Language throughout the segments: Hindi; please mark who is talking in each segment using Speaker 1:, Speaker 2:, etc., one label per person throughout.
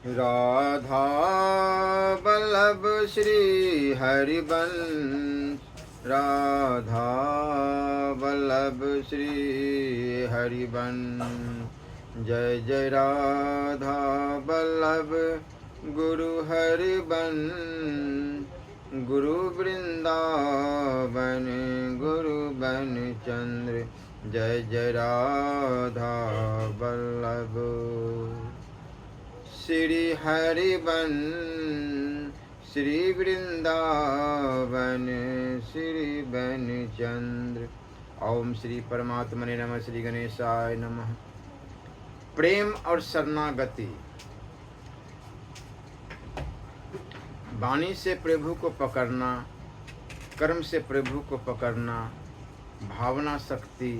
Speaker 1: राधा वल्लभ श्री हरिवंश, राधा वल्लभ श्री हरिवंश। जय जय राधा वल्लभ गुरु हरिवंश, गुरु वृंदावन गुरु बन चंद्र। जय जय राधा वल्लभ श्री हरिवंश, श्री वृंदावन श्री बन चंद्र। ओम श्री परमात्मने नमः। श्री गणेशाय नमः। प्रेम और शरणागति। वाणी से प्रभु को पकड़ना, कर्म से प्रभु को पकड़ना, भावना शक्ति।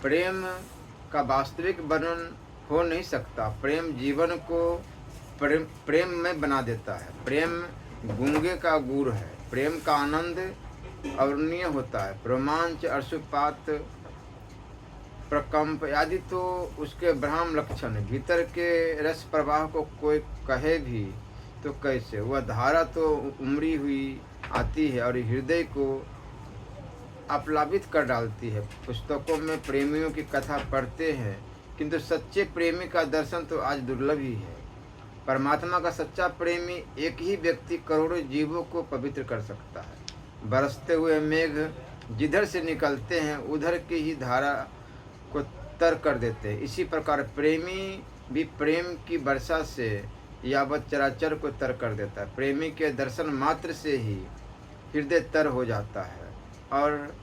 Speaker 1: प्रेम का वास्तविक वर्णन हो नहीं सकता। प्रेम जीवन को प्रेम में बना देता है। प्रेम गूंगे का गुड़ है। प्रेम का आनंद अवर्णनीय होता है। रोमांच, अश्रुपात, प्रकंप आदि तो उसके ब्रह्म लक्षण। भीतर के रस प्रवाह को कोई कहे भी तो कैसे, वह धारा तो उमड़ी हुई आती है और हृदय को आप्लावित कर डालती है। पुस्तकों में प्रेमियों की कथा पढ़ते हैं, किंतु सच्चे प्रेमी का दर्शन तो आज दुर्लभ ही है। परमात्मा का सच्चा प्रेमी एक ही व्यक्ति करोड़ों जीवों को पवित्र कर सकता है। बरसते हुए मेघ जिधर से निकलते हैं उधर की ही धारा को तर कर देते हैं। इसी प्रकार प्रेमी भी प्रेम की वर्षा से यावत चराचर को तर कर देता है। प्रेमी के दर्शन मात्र से ही हृदय तर हो जाता है और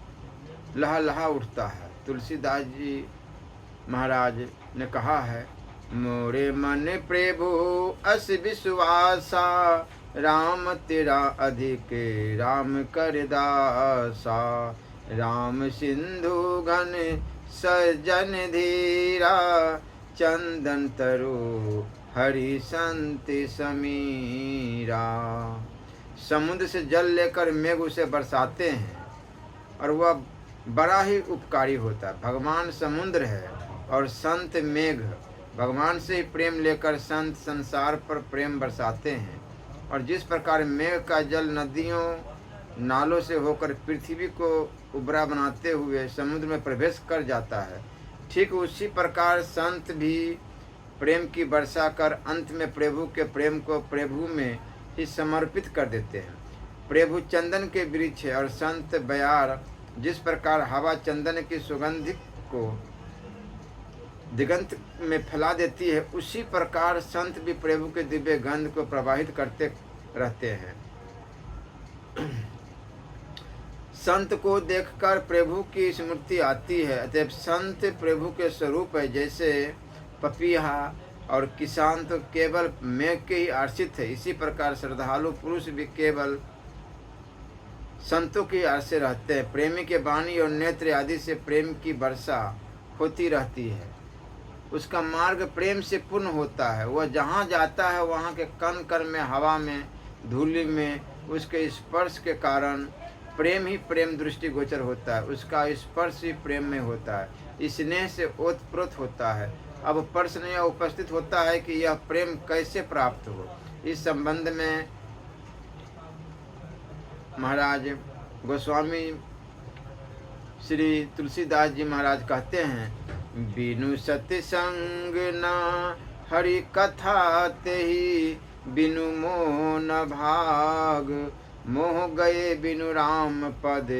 Speaker 1: लहा उठता है। तुलसीदास जी महाराज ने कहा है, मोरे मन प्रभु अस विश्वासा, राम तेरा अधिक राम कर दासा। राम सिंधु घन सजन धीरा, चंदन तरु हरि संत समीरा। समुद्र से जल लेकर मेघ उसे बरसाते हैं और वह बड़ा ही उपकारी होता है। भगवान समुद्र है और संत मेघ। भगवान से ही प्रेम लेकर संत संसार पर प्रेम बरसाते हैं। और जिस प्रकार मेघ का जल नदियों नालों से होकर पृथ्वी को उबरा बनाते हुए समुद्र में प्रवेश कर जाता है, ठीक उसी प्रकार संत भी प्रेम की वर्षा कर अंत में प्रभु के प्रेम को प्रभु में ही समर्पित कर देते हैं। प्रभु चंदन के वृक्ष है और संत बयार। जिस प्रकार हवा चंदन की सुगंध को दिगंत में फैला देती है, उसी प्रकार संत भी प्रभु के दिव्य गंध को प्रवाहित करते रहते हैं। संत को देखकर प्रभु की स्मृति आती है। अतः संत प्रभु के स्वरूप है। जैसे पपीहा और किसान तो केवल मेघ के ही आश्रित है, इसी प्रकार श्रद्धालु पुरुष भी केवल संतों के आश्रय रहते हैं। प्रेमी के वाणी और नेत्र आदि से प्रेम की वर्षा होती रहती है। उसका मार्ग प्रेम से पूर्ण होता है। वह जहाँ जाता है वहाँ के कण कण में, हवा में, धूलि में उसके स्पर्श के कारण प्रेम ही प्रेम दृष्टि गोचर होता है। उसका स्पर्श ही प्रेम में होता है, स्नेह से ओतप्रोत होता है। अब प्रश्न यह उपस्थित होता है कि यह प्रेम कैसे प्राप्त हो। इस संबंध में महाराज गोस्वामी श्री तुलसीदास जी महाराज कहते हैं, बिनु सत्संग न हरि कथा तेहि, बिनु मोह न भाग। मोह गए बिनु राम पद,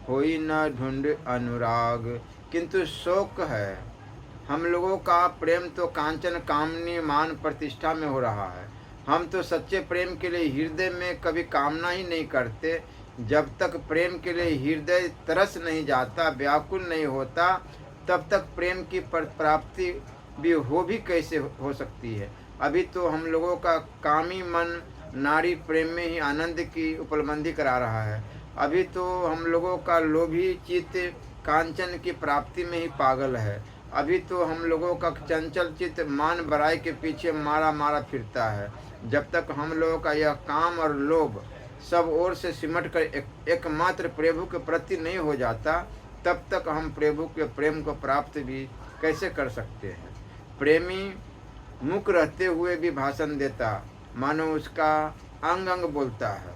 Speaker 1: होई न ढूंढ अनुराग। किंतु शोक है हम लोगों का, प्रेम तो कांचन कामनी मान प्रतिष्ठा में हो रहा है। हम तो सच्चे प्रेम के लिए हृदय में कभी कामना ही नहीं करते। जब तक प्रेम के लिए हृदय तरस नहीं जाता, व्याकुल नहीं होता, तब तक प्रेम की प्राप्ति भी कैसे हो सकती है। अभी तो हम लोगों का कामी मन नारी प्रेम में ही आनंद की उपलब्धि करा रहा है। अभी तो हम लोगों का लोभी चित्त कांचन की प्राप्ति में ही पागल है। अभी तो हम लोगों का चंचल चित्त मान बड़ाई के पीछे मारा फिरता है। जब तक हम लोगों का यह काम और लोभ सब ओर से सिमट कर एकमात्र प्रभु के प्रति नहीं हो जाता, तब तक हम प्रभु के प्रेम को प्राप्त भी कैसे कर सकते हैं। प्रेमी मुख रहते हुए भी भाषण देता, मानो उसका अंग अंग बोलता है।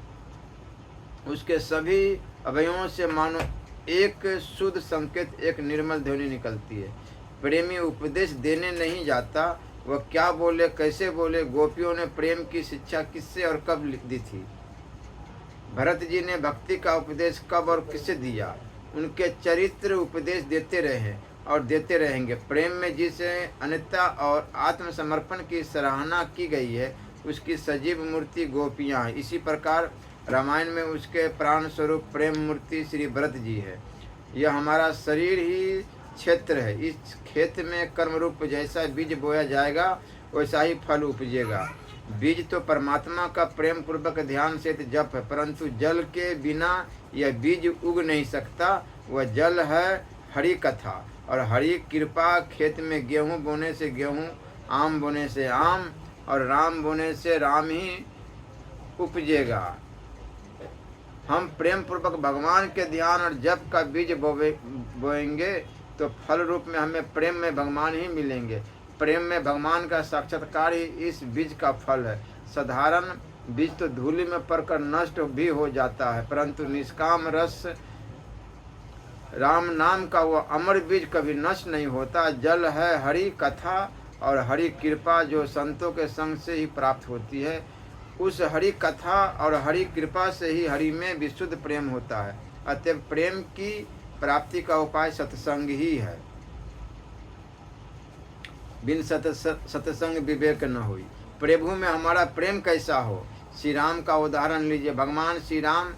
Speaker 1: उसके सभी अवयवों से मानो एक शुद्ध संकेत, एक निर्मल ध्वनि निकलती है। प्रेमी उपदेश देने नहीं जाता, वह क्या बोले, कैसे बोले। गोपियों ने प्रेम की शिक्षा किससे और कब दी थी? भरत जी ने भक्ति का उपदेश कब और किससे दिया? उनके चरित्र उपदेश देते रहे और देते रहेंगे। प्रेम में जिसे अनित्य और आत्मसमर्पण की सराहना की गई है, उसकी सजीव मूर्ति गोपियाँ हैं। इसी प्रकार रामायण में उसके प्राण स्वरूप प्रेम मूर्ति श्री भरत जी है। यह हमारा शरीर ही क्षेत्र है। इस खेत में कर्म रूप जैसा बीज बोया जाएगा, वैसा ही फल उपजेगा। बीज तो परमात्मा का प्रेम पूर्वक ध्यान से जप है, परंतु जल के बिना यह बीज उग नहीं सकता। वह जल है हरि कथा और हरि कृपा। खेत में गेहूं बोने से गेहूं, आम बोने से आम और राम बोने से राम ही उपजेगा। हम प्रेम पूर्वक भगवान के ध्यान और जप का बीज बोएंगे तो फल रूप में हमें प्रेम में भगवान ही मिलेंगे। प्रेम में भगवान का साक्षात्कार ही इस बीज का फल है। साधारण बीज तो धूलि में पड़कर नष्ट भी हो जाता है, परंतु निष्काम रस राम नाम का वो अमर बीज कभी नष्ट नहीं होता। जल है हरि कथा और हरि कृपा, जो संतों के संग से ही प्राप्त होती है। उस हरि कथा और हरि कृपा से ही हरि में विशुद्ध प्रेम होता है। अतः प्रेम की प्राप्ति का उपाय सत्संग ही है। बिन सत्संग विवेक न हुई। प्रभु में हमारा प्रेम कैसा हो? श्री राम का उदाहरण लीजिए। भगवान श्री राम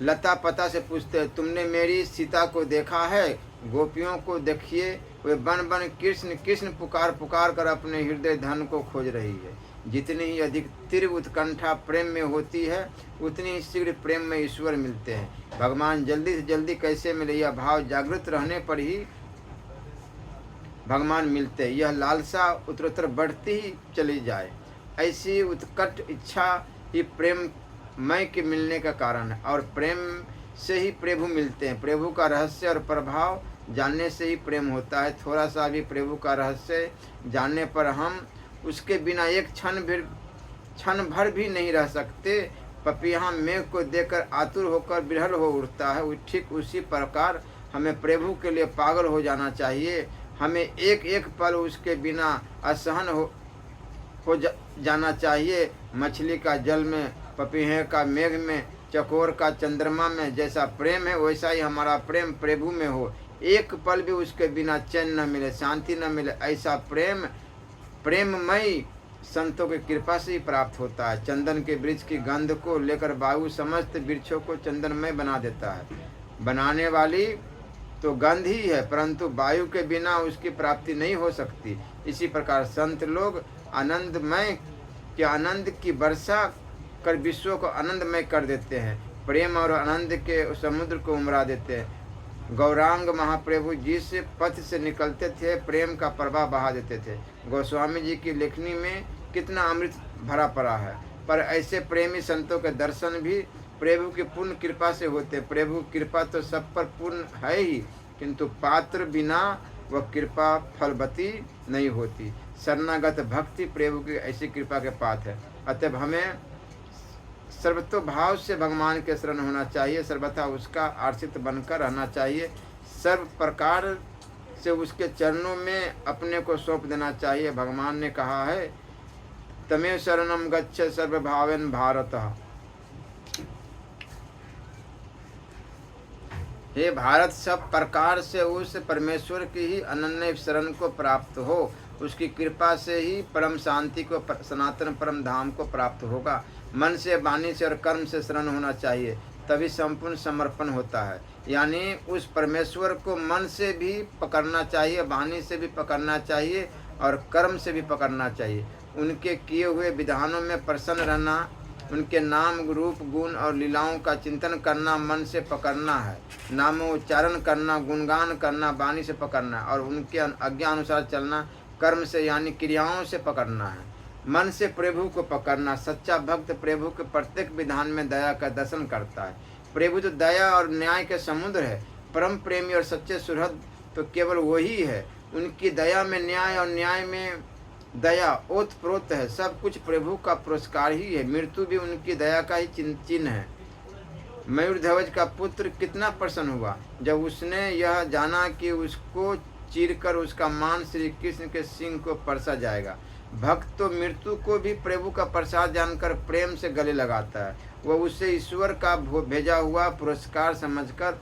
Speaker 1: लता पता से पूछते, तुमने मेरी सीता को देखा है? गोपियों को देखिए, वे बन बन कृष्ण कृष्ण पुकार पुकार कर अपने हृदय धन को खोज रही है। जितनी ही अधिक तीव्र उत्कंठा प्रेम में होती है, उतनी ही शीघ्र प्रेम में ईश्वर मिलते हैं। भगवान जल्दी से जल्दी कैसे मिले, यह भाव जागृत रहने पर ही भगवान मिलते हैं। यह लालसा उत्तरोत्तर बढ़ती ही चली जाए, ऐसी उत्कट इच्छा ही प्रेम मय के मिलने का कारण है। और प्रेम से ही प्रभु मिलते हैं। प्रभु का रहस्य और प्रभाव जानने से ही प्रेम होता है। थोड़ा सा भी प्रभु का रहस्य जानने पर हम उसके बिना एक क्षण भर भी नहीं रह सकते। पपीहा मेघ को देखकर आतुर होकर विह्वल हो उठता है, ठीक उसी प्रकार हमें प्रभु के लिए पागल हो जाना चाहिए। हमें एक एक पल उसके बिना असहन हो जाना चाहिए। मछली का जल में, पपीहे का मेघ में, चकोर का चंद्रमा में जैसा प्रेम है, वैसा ही हमारा प्रेम प्रभु में हो। एक पल भी उसके बिना चैन न मिले, शांति न मिले। ऐसा प्रेम प्रेममयी संतों की कृपा से ही प्राप्त होता है। चंदन के वृक्ष की गंध को लेकर वायु समस्त वृक्षों को चंदनमय बना देता है। बनाने वाली तो गंध ही है, परंतु वायु के बिना उसकी प्राप्ति नहीं हो सकती। इसी प्रकार संत लोग आनंदमय के आनंद की वर्षा कर विश्व को आनंदमय कर देते हैं। प्रेम और आनंद के समुद्र को उमड़ा देते हैं। गौरांग महाप्रभु जिस पथ से निकलते थे, प्रेम का प्रवाह बहा देते थे। गोस्वामी जी की लेखनी में कितना अमृत भरा पड़ा है। पर ऐसे प्रेमी संतों के दर्शन भी प्रभु की पूर्ण कृपा से होते। प्रभु कृपा तो सब पर पूर्ण है ही, किंतु पात्र बिना वह कृपा फलवती नहीं होती। शरणागत भक्ति प्रभु की ऐसी कृपा के पात्र है। अतः हमें सर्वतोभाव से भगवान के शरण होना चाहिए, सर्वथा उसका आश्रित बनकर रहना चाहिए। सर्व प्रकार से उसके चरणों में अपने को सौंप देना चाहिए। भगवान ने कहा है, तमेव शरणम गच्छ सर्वभावेन भारत। हे भारत, सब प्रकार से उस परमेश्वर की ही अनन्य शरण को प्राप्त हो। उसकी कृपा से ही परम शांति को, सनातन परम धाम को प्राप्त होगा। मन से, वाणी से और कर्म से शरण होना चाहिए, तभी संपूर्ण समर्पण होता है। यानी उस परमेश्वर को मन से भी पकड़ना चाहिए, वाणी से भी पकड़ना चाहिए और कर्म से भी पकड़ना चाहिए। उनके किए हुए विधानों में प्रसन्न रहना, उनके नाम, रूप, गुण और लीलाओं का चिंतन करना मन से पकड़ना है। नामोच्चारण करना, गुणगान करना वाणी से पकड़ना और उनके आज्ञा अनुसार चलना कर्म से यानी क्रियाओं से पकड़ना है। मन से प्रभु को पकड़ना। सच्चा भक्त प्रभु के प्रत्येक विधान में दया का दर्शन करता है। प्रभु तो दया और न्याय के समुद्र है। परम प्रेमी और सच्चे सुहृद तो केवल वही है। उनकी दया में न्याय और न्याय में दया ओतप्रोत है, सब कुछ प्रभु का पुरस्कार ही है। मृत्यु भी उनकी दया का ही चिन्ह है। मयूरध्वज का पुत्र कितना प्रसन्न हुआ जब उसने यह जाना कि उसको चीरकर उसका मांस श्री कृष्ण के सिंह को परसा जाएगा। भक्त तो मृत्यु को भी प्रभु का प्रसाद जानकर प्रेम से गले लगाता है। वह उसे ईश्वर का भेजा हुआ पुरस्कार समझकर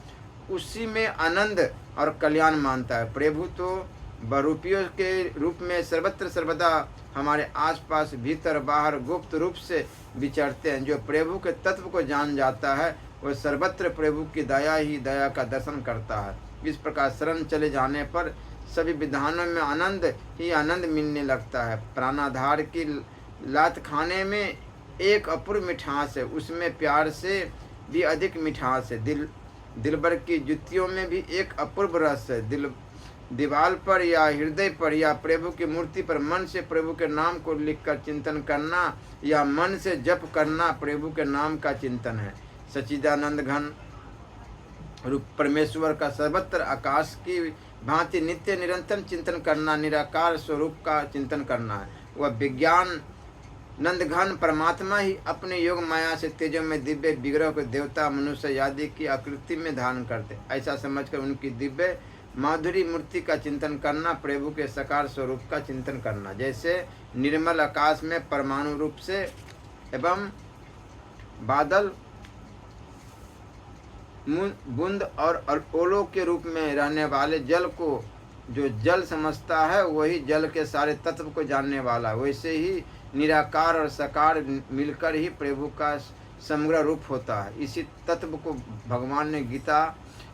Speaker 1: उसी में आनंद और कल्याण मानता है। प्रभु तो बरूपियों के रूप में सर्वत्र सर्वदा हमारे आसपास भीतर बाहर गुप्त रूप से विचरते हैं। जो प्रभु के तत्व को जान जाता है वह सर्वत्र प्रभु की दया ही दया का दर्शन करता है। इस प्रकार शरण चले जाने पर सभी विधानों में आनंद ही आनंद मिलने लगता है। प्राणाधार की लात खाने में एक अपूर्व मिठास है, उसमें प्यार से भी अधिक मिठास है। दिलबर की जुतियों में भी एक अपूर्व रस है। दीवाल पर या हृदय पर या प्रभु की मूर्ति पर मन से प्रभु के नाम को लिखकर चिंतन करना या मन से जप करना प्रभु के नाम का चिंतन है। सच्चिदानंद घन रूप परमेश्वर का सर्वत्र आकाश की भांति नित्य निरंतर चिंतन करना निराकार स्वरूप का चिंतन करना है। वह विज्ञान नंदघन परमात्मा ही अपने योग माया से तेजों में दिव्य विग्रह को देवता मनुष्य आदि की आकृति में धारण करते, ऐसा समझकर उनकी दिव्य माधुरी मूर्ति का चिंतन करना प्रभु के साकार स्वरूप का चिंतन करना। जैसे निर्मल आकाश में परमाणु रूप से एवं बादल बूंद और ओलों के रूप में रहने वाले जल को जो जल समझता है वही जल के सारे तत्व को जानने वाला, वैसे ही निराकार और साकार मिलकर ही प्रभु का समग्र रूप होता है। इसी तत्व को भगवान ने गीता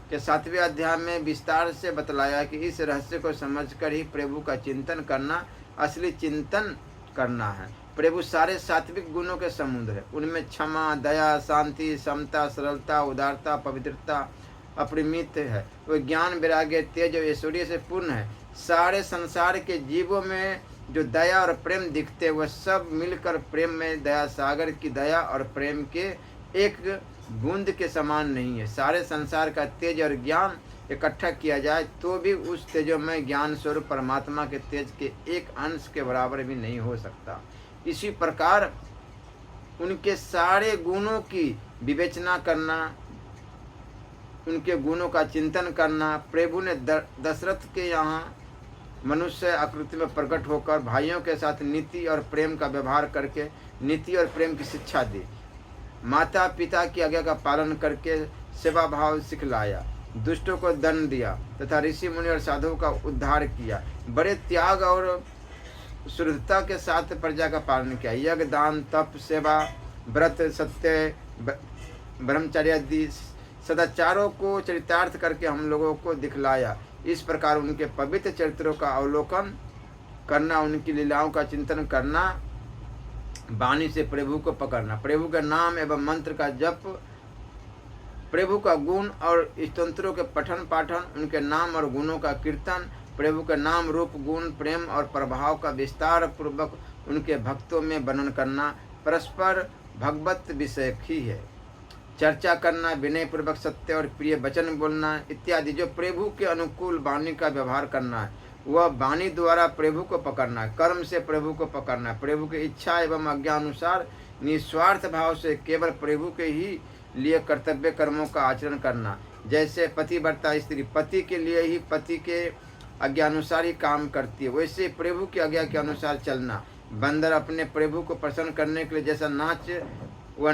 Speaker 1: के 7वें अध्याय में विस्तार से बतलाया कि इस रहस्य को समझकर ही प्रभु का चिंतन करना असली चिंतन करना है। प्रभु सारे सात्विक गुणों के समुद्र है, उनमें क्षमा दया शांति समता सरलता उदारता पवित्रता अपरिमित है। वह ज्ञान वैराग्य तेज और ऐश्वर्य से पूर्ण है। सारे संसार के जीवों में जो दया और प्रेम दिखते वह सब मिलकर प्रेम में दया सागर की दया और प्रेम के एक बूंद के समान नहीं है। सारे संसार का तेज और ज्ञान इकट्ठा किया जाए तो भी उस तेजोमय ज्ञान स्वरूप परमात्मा के तेज के एक अंश के बराबर भी नहीं हो सकता। इसी प्रकार उनके सारे गुणों की विवेचना करना, उनके गुणों का चिंतन करना। प्रभु ने दशरथ के यहाँ मनुष्य आकृति में प्रकट होकर भाइयों के साथ नीति और प्रेम का व्यवहार करके नीति और प्रेम की शिक्षा दी। माता पिता की आज्ञा का पालन करके सेवा भाव सिखलाया, दुष्टों को दंड दिया तथा ऋषि मुनि और साधुओं का उद्धार किया। बड़े त्याग और शुद्धता के साथ प्रजा का पालन किया। यज्ञ दान तप सेवा व्रत सत्य ब्रह्मचर्य आदि सदाचारों को चरितार्थ करके हम लोगों को दिखलाया। इस प्रकार उनके पवित्र चरित्रों का अवलोकन करना, उनकी लीलाओं का चिंतन करना, वाणी से प्रभु को पकड़ना, प्रभु का नाम एवं मंत्र का जप, प्रभु का गुण और स्तोत्रों के पठन पाठन, उनके नाम और गुणों का कीर्तन, प्रभु के नाम रूप गुण प्रेम और प्रभाव का विस्तार पूर्वक उनके भक्तों में वर्णन करना परस्पर भगवत विषय ही है। चर्चा करना, विनय पूर्वक सत्य और प्रिय वचन बोलना इत्यादि जो प्रभु के अनुकूल वाणी का व्यवहार करना है, वह वाणी द्वारा प्रभु को पकड़ना, कर्म से प्रभु को पकड़ना, प्रभु की इच्छा एवं आज्ञा अनुसार निस्वार्थ भाव से केवल प्रभु के ही लिए कर्तव्य कर्मों का आचरण करना। जैसे पतिव्रता स्त्री पति के लिए ही पति के आज्ञा अनुसार ही काम करती है, वैसे प्रभु की आज्ञा के अनुसार चलना। बंदर अपने प्रभु को प्रसन्न करने के लिए जैसा नाच वह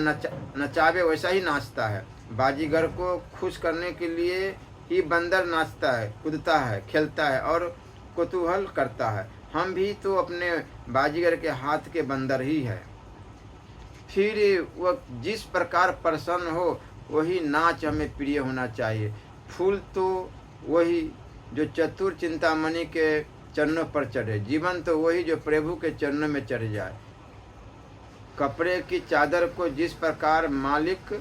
Speaker 1: नचावे वैसा ही नाचता है। बाजीगर को खुश करने के लिए ही बंदर नाचता है, कूदता है, खेलता है और कौतूहल करता है। हम भी तो अपने बाजीगर के हाथ के बंदर ही है। फिर वह जिस प्रकार प्रसन्न हो वही नाच हमें प्रिय होना चाहिए। फूल तो वही जो चतुर चिंतामणि के चरणों पर चढ़े, जीवन तो वही जो प्रभु के चरणों में चढ़ जाए। कपड़े की चादर को जिस प्रकार मालिक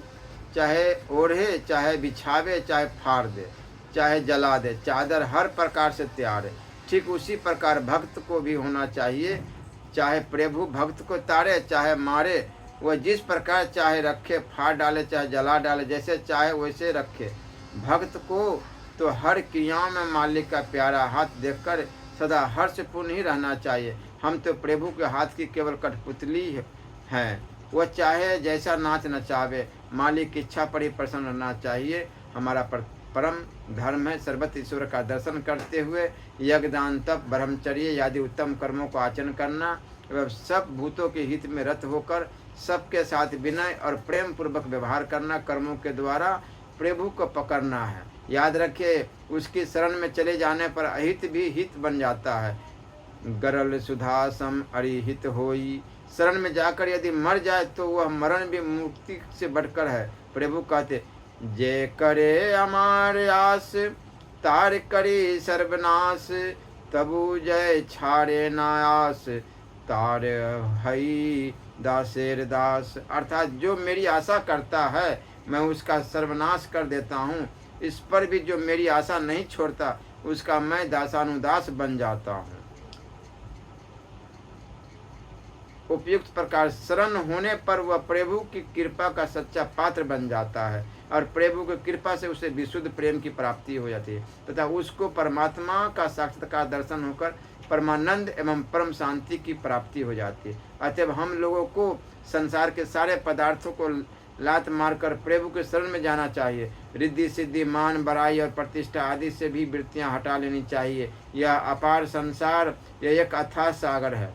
Speaker 1: चाहे ओढ़े, चाहे बिछावे, चाहे फाड़ दे, चाहे जला दे, चादर हर प्रकार से तैयार है। ठीक उसी प्रकार भक्त को भी होना चाहिए। चाहे प्रभु भक्त को तारे चाहे मारे, वह जिस प्रकार चाहे रखे, फाड़ डाले चाहे जला डाले, जैसे चाहे वैसे रखे। भक्त को तो हर क्रियाओं में मालिक का प्यारा हाथ देखकर सदा हर्षपूर्ण ही रहना चाहिए। हम तो प्रभु के हाथ की केवल कठपुतली हैं। वह चाहे जैसा नाच नचावे, मालिक की इच्छा पर ही प्रसन्न रहना चाहिए। हमारा परम धर्म है सर्वत्र ईश्वर का दर्शन करते हुए यज्ञ, दान, तप, ब्रह्मचर्य आदि उत्तम कर्मों को आचरण करना एवं सब भूतों के हित में रत होकर सबके साथ विनय और प्रेम पूर्वक व्यवहार करना कर्मों के द्वारा प्रभु को पकड़ना है। याद रखिए, उसकी शरण में चले जाने पर अहित भी हित बन जाता है। गरल सुधा सम अरिहित होई, शरण में जाकर यदि मर जाए तो वह मरण भी मुक्ति से बढ़कर है। प्रभु कहते, जे करे अमार आस, तार करे सर्वनाश, तबु जय छाड़े नायास, तार हई दासेर दास। अर्थात जो मेरी आशा करता है मैं उसका सर्वनाश कर देता हूँ, इस पर भी जो मेरी आशा नहीं छोड़ता उसका मैं दासानुदास बन जाता हूँ। उपयुक्त प्रकार शरण होने पर वह प्रभु की कृपा का सच्चा पात्र बन जाता है और प्रभु की कृपा से उसे विशुद्ध प्रेम की प्राप्ति हो जाती है तथा उसको परमात्मा का साक्षात्कार दर्शन होकर परमानंद एवं परम शांति की प्राप्ति हो जाती है। अतएव हम लोगों को संसार के सारे पदार्थों को लात मारकर प्रभु के शरण में जाना चाहिए। रिद्धि सिद्धि, मान, बड़ाई और प्रतिष्ठा आदि से भी वृत्तियां हटा लेनी चाहिए। यह अपार संसार यह एक अथाह सागर है।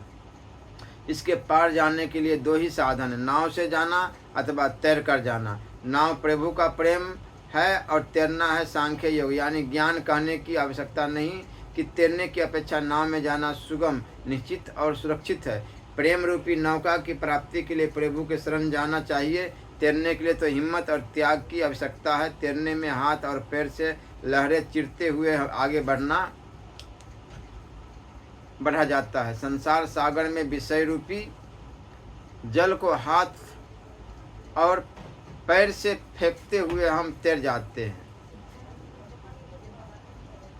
Speaker 1: इसके पार जाने के लिए दो ही साधन है, नाव से जाना अथवा तैर कर जाना। नाव प्रभु का प्रेम है और तैरना है सांख्य योग, यानी ज्ञान कहने की आवश्यकता नहीं कि तैरने की अपेक्षा नाव में जाना सुगम, निश्चित और सुरक्षित है। प्रेम रूपी नौका की प्राप्ति के लिए प्रभु के शरण जाना चाहिए। तैरने के लिए तो हिम्मत और त्याग की आवश्यकता है। तैरने में हाथ और पैर से लहरें चिरते हुए आगे बढ़ा जाता है। संसार सागर में विषय रूपी जल को हाथ और पैर से फेंकते हुए हम तैर जाते हैं,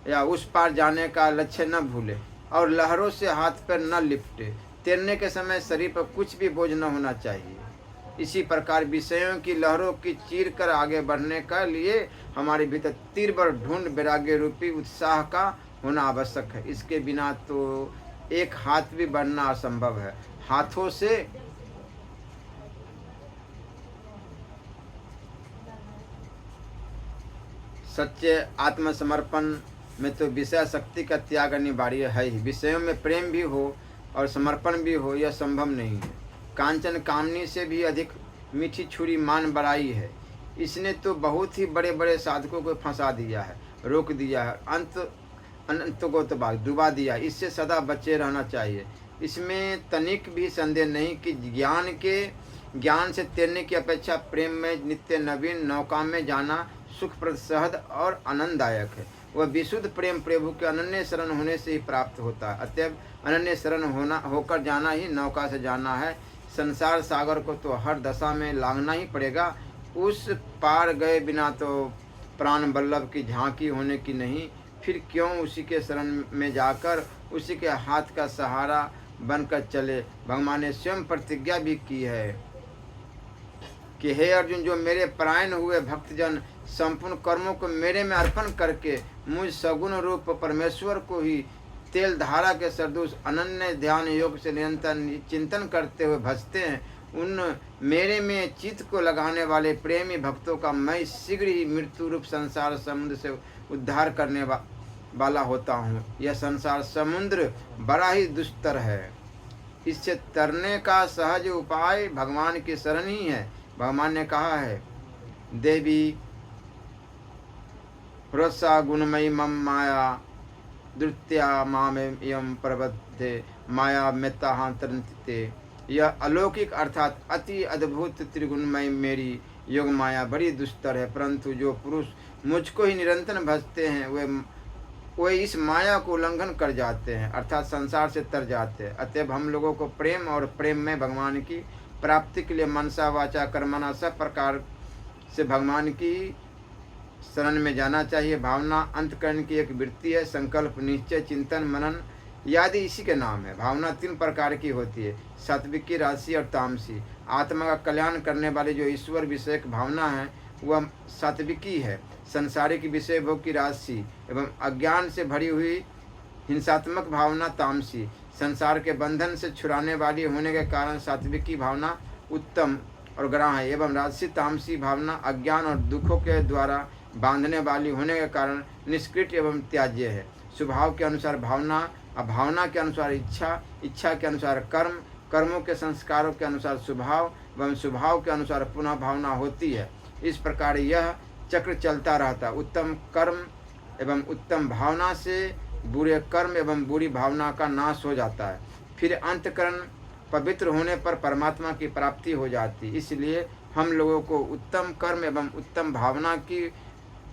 Speaker 1: या उस पार जाने का लक्ष्य न भूले और लहरों से हाथ पैर न लिपटे। तैरने के समय शरीर पर कुछ भी बोझ न होना चाहिए। इसी प्रकार विषयों की लहरों की चीर कर आगे बढ़ने का लिए हमारे भीतर तीव्र ढूंढ वैराग्य रूपी उत्साह का होना आवश्यक है। इसके बिना तो एक हाथ भी बढ़ना असंभव है। हाथों से सच्चे आत्मसमर्पण में तो विषय शक्ति का त्याग अनिवार्य है ही। विषयों में प्रेम भी हो और समर्पण भी हो, यह संभव नहीं है। कांचन कामनी से भी अधिक मीठी छुरी मान बड़ाई है। इसने तो बहुत ही बड़े बड़े साधकों को फंसा दिया है, रोक दिया है, अनंत को तो डुबा दिया। इससे सदा बचे रहना चाहिए। इसमें तनिक भी संदेह नहीं कि ज्ञान से तैरने की अपेक्षा प्रेम में नित्य नवीन नौका में जाना सुखप्रद, सहज और आनंददायक है। वह विशुद्ध प्रेम प्रभु के अनन्य शरण होने से ही प्राप्त होता है। अतएव अनन्य शरण होकर जाना ही नौका से जाना है। संसार सागर को तो हर दशा में लांघना ही पड़ेगा। उस पार गए बिना तो प्राण वल्लभ की झांकी होने की नहीं। फिर क्यों उसी के शरण में जाकर उसी के हाथ का सहारा बनकर चले। भगवान ने स्वयं प्रतिज्ञा भी की है कि हे अर्जुन, जो मेरे परायण हुए भक्तजन संपूर्ण कर्मों को मेरे में अर्पण करके मुझ सगुण रूप परमेश्वर को ही तेल धारा के सदृश अनन्य ध्यान योग से निरंतर चिंतन करते हुए भजते हैं, उन मेरे में चित्त को लगाने वाले प्रेमी भक्तों का मैं शीघ्र ही मृत्यु रूप संसार समुद्र से उद्धार करने वाला होता हूँ। यह संसार समुद्र बड़ा ही दुस्तर है। इससे तरने का सहज उपाय भगवान की शरण ही है। भगवान ने कहा है, देवी रसा गुणमयी मम माया द्वितीया मामेयं प्रबद्धे माया मेत्ताहांतरन्ते। यह अलौकिक अर्थात अति अद्भुत त्रिगुणमय मेरी योग माया बड़ी दुस्तर है, परंतु जो पुरुष मुझको ही निरंतर भजते हैं वे इस माया को उल्लंघन कर जाते हैं, अर्थात संसार से तर जाते हैं। अतएव हम लोगों को प्रेम और प्रेम में भगवान की प्राप्ति के लिए मनसा वाचा कर्मणा सब प्रकार से भगवान की शरण में जाना चाहिए। भावना अंतकरण की एक वृत्ति है। संकल्प, निश्चय, चिंतन, मनन यादि इसी के नाम है। भावना 3 प्रकार की होती है, सात्विकी, राजसी और तामसी। आत्मा का कल्याण करने वाली जो ईश्वर विषयक भावना है वह सात्विकी है। संसारिक विषय भोग की राजसी एवं अज्ञान से भरी हुई हिंसात्मक भावना तामसी। संसार के बंधन से छुड़ाने वाली होने के कारण सात्विकी भावना उत्तम और ग्राह्य है, एवं राजसी तामसी भावना अज्ञान और दुखों के द्वारा बांधने वाली होने के कारण निष्कृत एवं त्याज्य है। स्वभाव के अनुसार भावना, भावना के अनुसार इच्छा, इच्छा के अनुसार कर्म, कर्मों के संस्कारों के अनुसार स्वभाव एवं स्वभाव के अनुसार पुनः भावना होती है। इस प्रकार यह चक्र चलता रहता। उत्तम कर्म एवं उत्तम भावना से बुरे कर्म एवं बुरी भावना का नाश हो जाता है। फिर अंतकरण पवित्र होने पर परमात्मा की प्राप्ति हो जाती। इसलिए हम लोगों को उत्तम कर्म एवं उत्तम भावना की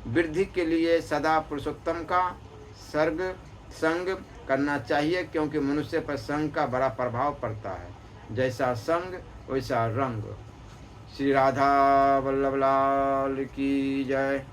Speaker 1: वृद्धि के लिए सदा पुरुषोत्तम का संग करना चाहिए, क्योंकि मनुष्य पर संग का बड़ा प्रभाव पड़ता है। जैसा संग वैसा रंग। श्री राधा वल्लभ लाल की जय।